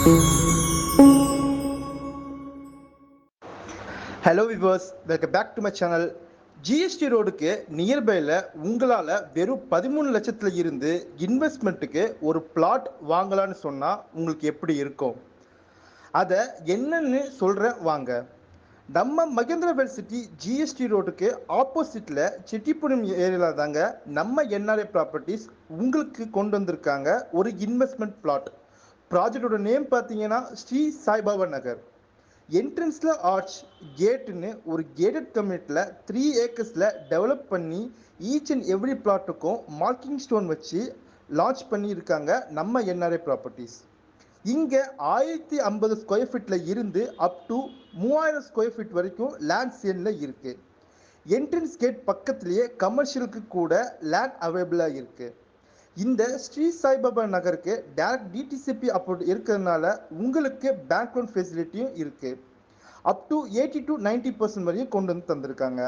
Hello viewers, welcome back to my channel. GST ரோடுக்கு நியர்பையில் உங்களால் வெறும் 13 லட்சத்தில் இருந்து இன்வெஸ்ட்மெண்ட்டுக்கு ஒரு பிளாட் வாங்கலான்னு சொன்னால் உங்களுக்கு எப்படி இருக்கும்? அதை என்னன்னு சொல்கிறேன் வாங்க. நம்ம மகேந்திரவேல் சிட்டி ஜிஎஸ்டி ரோடுக்கு ஆப்போசிட்டில் செட்டிப்புரம் ஏரியாவில் தாங்க நம்ம என்ஆர்ஐ ப்ராப்பர்ட்டிஸ் உங்களுக்கு கொண்டு வந்திருக்காங்க ஒரு இன்வெஸ்ட்மெண்ட் பிளாட். ப்ராஜெக்டோட நேம் பார்த்தீங்கன்னா ஸ்ரீ சாய்பாபா நகர். என்ட்ரன்ஸில் ஆர்ச் கேட்டுன்னு ஒரு கேட்டட் கம்யூனிட்டியில் 3 ஏக்கர்ஸில் டெவலப் பண்ணி ஈச் அண்ட் எவ்ரி பிளாட்டுக்கும் மார்க்கிங் ஸ்டோன் வச்சு லான்ச் பண்ணியிருக்காங்க நம்ம என்ஆர்ஐ ப்ராப்பர்ட்டிஸ். இங்கே 1050 ஸ்கொயர் ஃபீட்டில் இருந்து அப் டு 3000 ஸ்கொயர் ஃபீட் வரைக்கும் லேண்ட் சேலில் இருக்குது. என்ட்ரன்ஸ் கேட் பக்கத்துலேயே கமர்ஷியலுக்கு கூட லேண்ட் அவைலபிளாக இருக்குது. இந்த ஸ்ரீ சாய்பாபா நகருக்கு டைரக்ட் டிடிசிபி அப்ரூவ் இருக்கிறதுனால உங்களுக்கு பேங்க் லோன் ஃபெசிலிட்டியும் இருக்குது. அப் டு 80 to 90% வரையும் கொண்டு வந்து தந்திருக்காங்க.